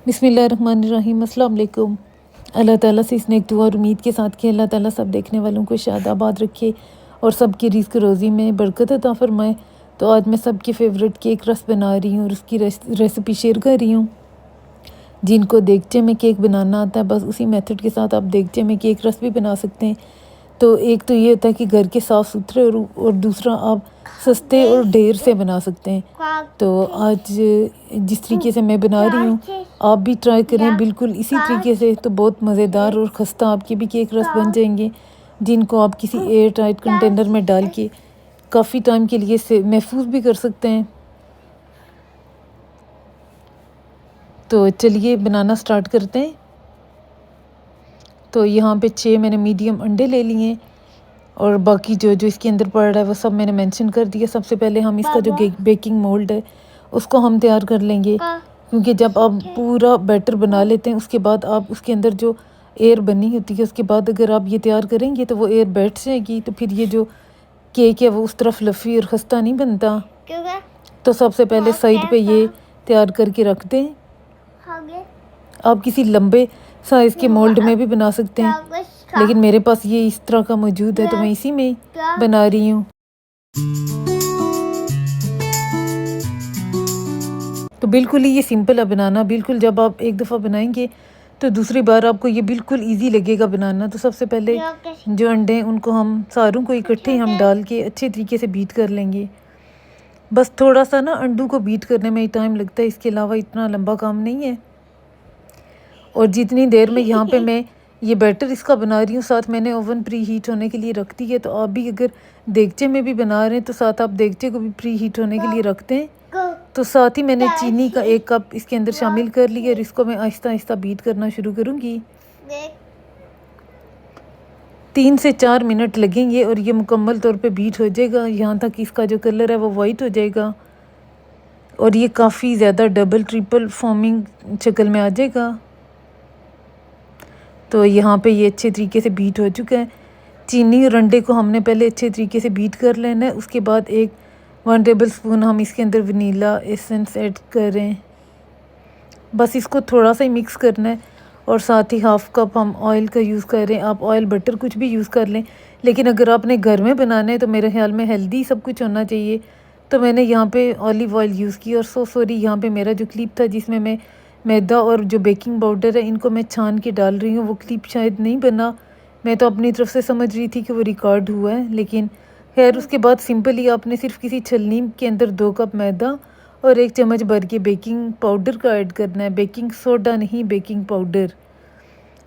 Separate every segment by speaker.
Speaker 1: बिस्मिल्लाहिर्रहमानिर्रहीम। अस्सलाम वालेकुम। अल्लाह ताला से इसने एक दुआ और उम्मीद के साथ कि अल्लाह ताला सब देखने वालों को शादाबाद रखे और सबकी रिज़्क़ रोज़ी में बरकत अता फ़रमाए। तो आज मैं सबकी फ़ेवरेट केक रस बना रही हूँ और उसकी रेसिपी शेयर कर रही हूँ। जिनको देगचे में केक बनाना आता है, बस उसी मेथड के साथ आप देगचे में केक रस भी बना सकते हैं। तो एक तो ये होता है कि घर के साफ़ सुथरे और दूसरा आप सस्ते और ढेर से बना सकते हैं। तो आज जिस तरीके से मैं बना रही हूँ आप भी ट्राई करें बिल्कुल इसी तरीके से, तो बहुत मज़ेदार और खस्ता आपके भी केक रस बन जाएंगे, जिनको आप किसी एयर टाइट कंटेनर में डाल के काफ़ी टाइम के लिए से महफूज भी कर सकते हैं। तो चलिए बनाना स्टार्ट करते हैं। तो यहाँ पे 6 मैंने मीडियम अंडे ले लिए और बाकी जो इसके अंदर पड़ रहा है वो सब मैंने मेंशन कर दिया। सबसे पहले हम इसका जो बेकिंग मोल्ड है उसको हम तैयार कर लेंगे, क्योंकि जब आप पूरा बैटर बना लेते हैं उसके बाद आप उसके अंदर जो एयर बनी होती है उसके बाद अगर आप ये तैयार करेंगे तो वो एयर बैठ जाएगी, तो फिर ये जो केक है वो उस तरह फ्लफ़ी और खस्ता नहीं बनता। तो सबसे पहले साइड पे ये तैयार करके रख दें। आप किसी लंबे साइज़ के मोल्ड में भी बना सकते हैं, लेकिन मेरे पास ये इस तरह का मौजूद है तो मैं इसी में बना रही हूँ। तो बिल्कुल ही ये सिंपल है बनाना, बिल्कुल जब आप एक दफ़ा बनाएंगे तो दूसरी बार आपको ये बिल्कुल इजी लगेगा बनाना। तो सबसे पहले जो अंडे हैं उनको हम सारों को इकट्ठे हम डाल के अच्छे तरीके से बीट कर लेंगे। बस थोड़ा सा ना अंडों को बीट करने में ही टाइम लगता है, इसके अलावा इतना लंबा काम नहीं है। और जितनी देर में यहाँ पे मैं ये बैटर इसका बना रही हूँ, साथ मैंने ओवन प्री हीट होने के लिए रख दी है। तो आप भी अगर देगचे में भी बना रहे हैं तो साथ आप देगचे को भी प्री हीट होने के लिए रखते हैं। तो साथ ही मैंने चीनी का 1 कप इसके अंदर शामिल कर लिया और इसको मैं आहिस्ता आहिस्ता बीट करना शुरू करूँगी। 3 से 4 मिनट लगेंगे और ये मुकम्मल तौर पे बीट हो जाएगा, यहाँ तक इसका जो कलर है वो वाइट हो जाएगा और ये काफ़ी ज़्यादा डबल ट्रिपल फॉर्मिंग शक्ल में आ जाएगा। तो यहाँ पे ये अच्छे तरीके से बीट हो चुका है। चीनी और अंडे को हमने पहले अच्छे तरीके से बीट कर लेना है। उसके बाद 1 टेबल स्पून हम इसके अंदर वनीला एसेंस ऐड करें। बस इसको थोड़ा सा ही मिक्स करना है और साथ ही 1/2 कप हम ऑयल का यूज़ कर रहे हैं। आप ऑयल बटर कुछ भी यूज़ कर लें, लेकिन अगर आपने घर में बनाना है तो मेरे ख्याल में हेल्दी सब कुछ होना चाहिए। तो मैंने यहाँ पे ऑलिव ऑयल यूज़ किया। और सॉरी यहाँ पे मेरा जो क्लिप था जिसमें मैं मैदा और जो बेकिंग पाउडर है इनको मैं छान के डाल रही हूँ, वो क्लिप शायद नहीं बना। मैं तो अपनी तरफ से समझ रही थी कि वो रिकॉर्ड हुआ है, लेकिन खैर उसके बाद सिंपली आपने सिर्फ किसी छलनी के अंदर 2 कप मैदा और 1 चम्मच भर के बेकिंग पाउडर का ऐड करना है, बेकिंग सोडा नहीं बेकिंग पाउडर।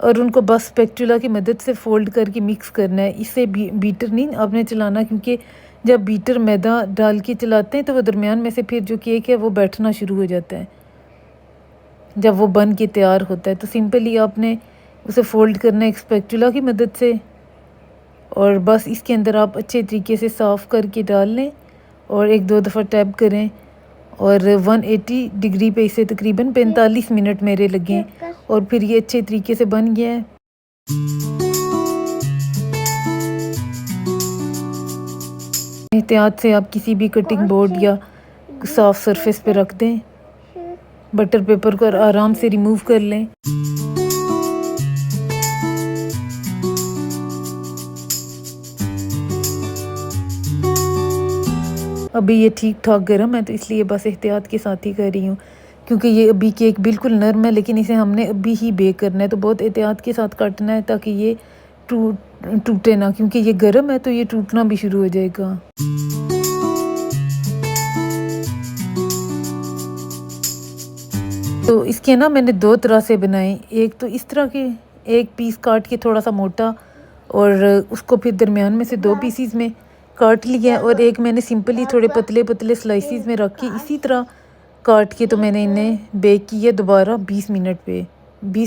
Speaker 1: और उनको बस स्पैचुला की मदद से फ़ोल्ड करके मिक्स करना है। इससे बीटर नहीं आपने चलाना, क्योंकि जब बीटर मैदा डाल के चलाते हैं तो वो दरमियान में से फिर जो केक है वो बैठना शुरू हो जाता है जब वो बन के तैयार होता है। तो सिंपली आपने उसे फ़ोल्ड करना है एक स्पैचुला की मदद से और बस इसके अंदर आप अच्छे तरीके से साफ़ करके डाल लें और 1-2 दफ़ा टैप करें। और 180 डिग्री पे इसे तकरीबन 45 मिनट मेरे लगे और फिर ये अच्छे तरीके से बन गया है। एहतियात से आप किसी भी कटिंग बोर्ड या साफ सरफेस पे रख दें। बटर पेपर को आराम से रिमूव कर लें। अभी ये ठीक ठाक गर्म है तो इसलिए बस एहतियात के साथ ही कर रही हूँ, क्योंकि ये अभी केक बिल्कुल नरम है, लेकिन इसे हमने अभी ही बेक करना है। तो बहुत एहतियात के साथ काटना है ताकि ये टूटे ना, क्योंकि ये गर्म है तो ये टूटना भी शुरू हो जाएगा। तो इसके ना मैंने 2 तरह से बनाए, एक तो इस तरह के एक पीस काट के थोड़ा सा मोटा और उसको फिर दरमियान में से 2 पीसीज में काट लिया, और एक मैंने सिंपली थोड़े पतले पतले स्लाइसिस में रख के इसी तरह काट के तो मैंने इन्हें बेक किया दोबारा 20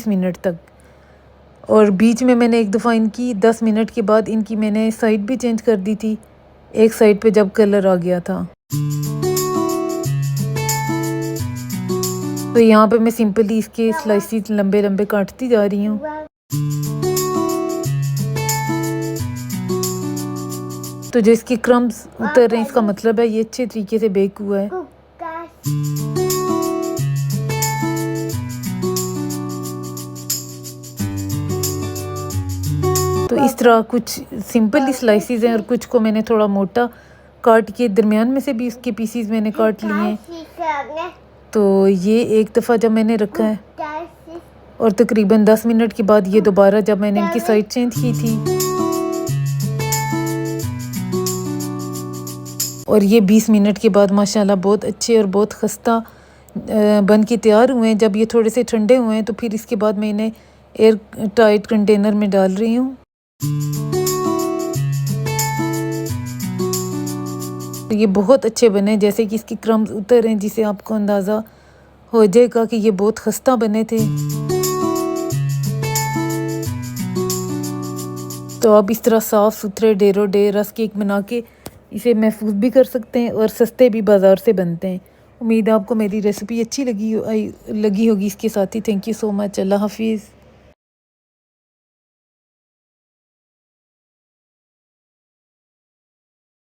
Speaker 1: मिनट तक। और बीच में मैंने एक दफ़ा इनकी 10 मिनट के बाद इनकी मैंने साइड भी चेंज कर दी थी, एक साइड पे जब कलर आ गया था। तो यहाँ पे मैं सिंपली इसके स्लाइसिस लंबे लंबे काटती जा रही हूँ। तो जो इसके क्रम्स उतर रहे हैं इसका मतलब है ये अच्छे तरीके से बेक हुआ है। तो इस तरह कुछ सिंपल स्लाइसेस हैं और कुछ को मैंने थोड़ा मोटा काट के, दरमियान में से भी उसके पीसीज मैंने काट लिए हैं। तो ये एक दफ़ा जब मैंने रखा है और तकरीबन 10 मिनट के बाद ये दोबारा जब मैंने इनकी साइड चेंज की थी और ये 20 मिनट के बाद माशाल्लाह बहुत अच्छे और बहुत खस्ता बन के तैयार हुए हैं। जब ये थोड़े से ठंडे हुए हैं तो फिर इसके बाद मैं इन्हें एयर टाइट कंटेनर में डाल रही हूँ। तो ये बहुत अच्छे बने, जैसे कि इसकी क्रम्स उतर हैं, जिसे आपको अंदाज़ा हो जाएगा कि ये बहुत खस्ता बने थे। तो आप इस तरह साफ़ सुथरे डेरो डे रस्क केक बना के इसे महफूज भी कर सकते हैं और सस्ते भी बाज़ार से बनते हैं। उम्मीद है आपको मेरी रेसिपी अच्छी लगी होगी इसके साथ ही। Thank you so much. अल्लाह हाफिज़।